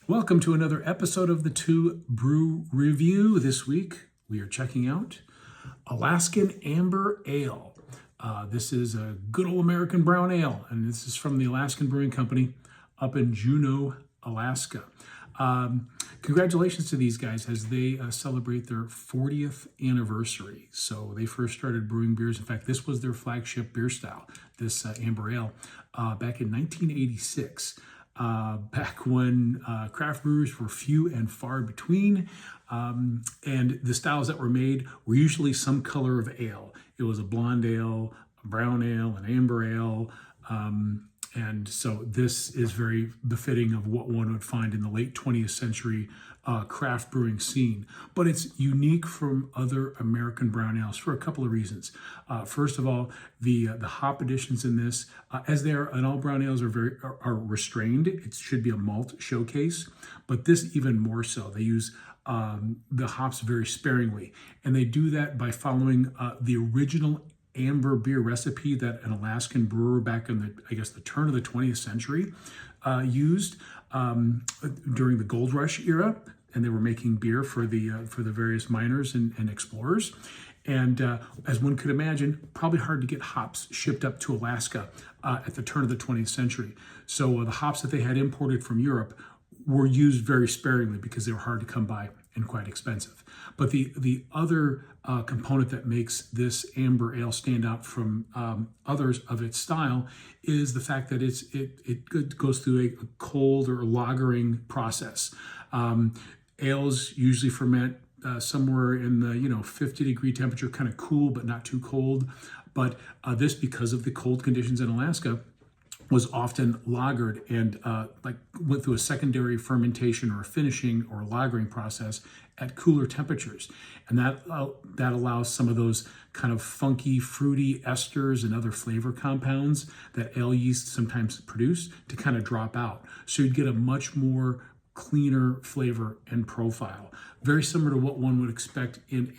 Welcome to another episode of the TUE Brew Review. This week we are checking out Alaskan Amber Ale. This is a good old American brown ale, and this is from the Alaskan Brewing Company up in Juneau, Alaska. Congratulations to these guys as they celebrate their 40th anniversary. So they first started brewing beers. In fact, this was their flagship beer style, this Amber Ale, back in 1986. Back when craft brewers were few and far between, and the styles that were made were usually some color of ale. It was a blonde ale, a brown ale, an amber ale, and so this is very befitting of what one would find in the late 20th century craft brewing scene. But it's unique from other American brown ales for a couple of reasons. First of all, the hop additions in this, as they are, and all brown ales are restrained. It should be a malt showcase, but this even more so. They use the hops very sparingly, and they do that by following the original amber beer recipe that an Alaskan brewer back in the turn of the 20th century used during the gold rush era, and they were making beer for the various miners and explorers. And as one could imagine, probably hard to get hops shipped up to Alaska at the turn of the 20th century. So the hops that they had imported from Europe were used very sparingly because they were hard to come by and quite expensive. But the other component that makes this amber ale stand out from others of its style is the fact that it goes through a cold or lagering process. Ales usually ferment somewhere in the 50-degree temperature, kind of cool but not too cold. But this, because of the cold conditions in Alaska, was often lagered and went through a secondary fermentation or a finishing or a lagering process at cooler temperatures. And that allows some of those kind of funky, fruity esters and other flavor compounds that ale yeast sometimes produce to kind of drop out. So you'd get a much more cleaner flavor and profile. Very similar to what one would expect in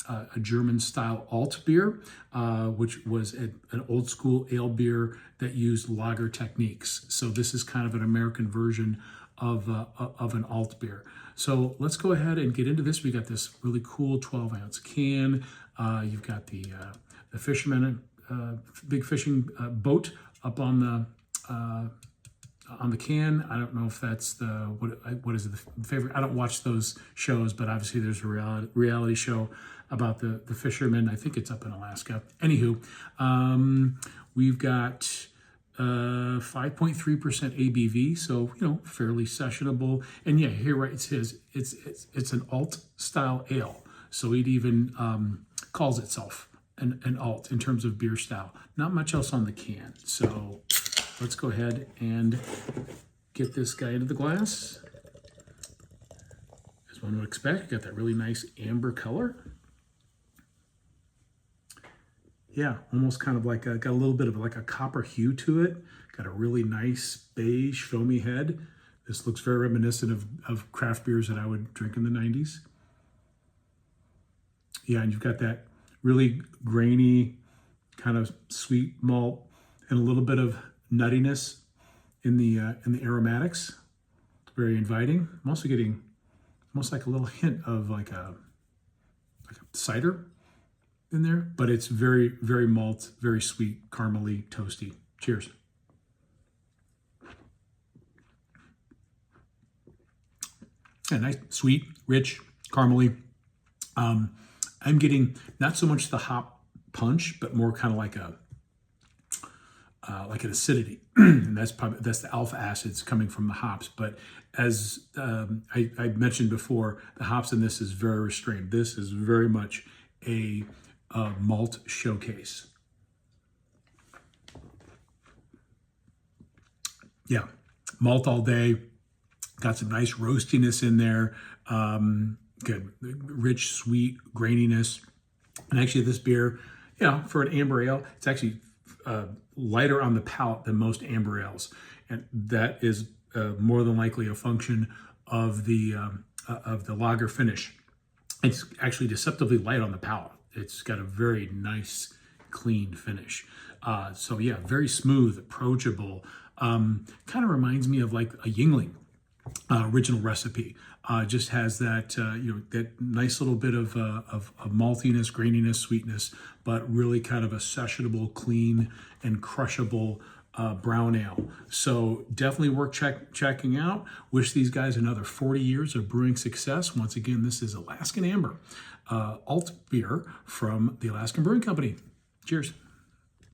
a German-style Altbier, which was an old-school ale beer that used lager techniques. So this is kind of an American version of an Altbier. So let's go ahead and get into this. We got this really cool 12-ounce can. You've got the fisherman, big fishing boat up on the can. I don't know if that's what is it, the favorite. I don't watch those shows, but obviously there's a reality show about the fishermen. I think it's up in Alaska. Anywho, we've got 5.3% ABV, so fairly sessionable. And yeah, here right, it says it's an alt style ale, so it even calls itself an alt in terms of beer style. Not much else on the can, so let's go ahead and get this guy into the glass. As one would expect, got that really nice amber color. Yeah, almost kind of like got a little bit of like a copper hue to it. Got a really nice beige foamy head. This looks very reminiscent of craft beers that I would drink in the 90s. Yeah, and you've got that really grainy, kind of sweet malt and a little bit of nuttiness in the aromatics. It's very inviting. I'm also getting almost like a little hint of like a cider in there, but it's very, very malt, very sweet, caramely, toasty. Cheers. Yeah, nice, sweet, rich, caramely. I'm getting not so much the hop punch, but more kind of like an acidity, and that's the alpha acids coming from the hops. But as I mentioned before, the hops in this is very restrained. This is very much a malt showcase. Yeah, malt all day. Got some nice roastiness in there. Good, rich, sweet graininess. And actually, this beer, for an amber ale, it's actually lighter on the palate than most amber ales, and that is more than likely a function of the lager finish. It's actually deceptively light on the palate. It's got a very nice, clean finish. So yeah, very smooth, approachable. Kind of reminds me of like a Yingling original recipe. Just has that that nice little bit of maltiness, graininess, sweetness, but really kind of a sessionable, clean, and crushable brown ale. So definitely worth checking out. Wish these guys another 40 years of brewing success. Once again, this is Alaskan Amber, Altbier from the Alaskan Brewing Company. Cheers.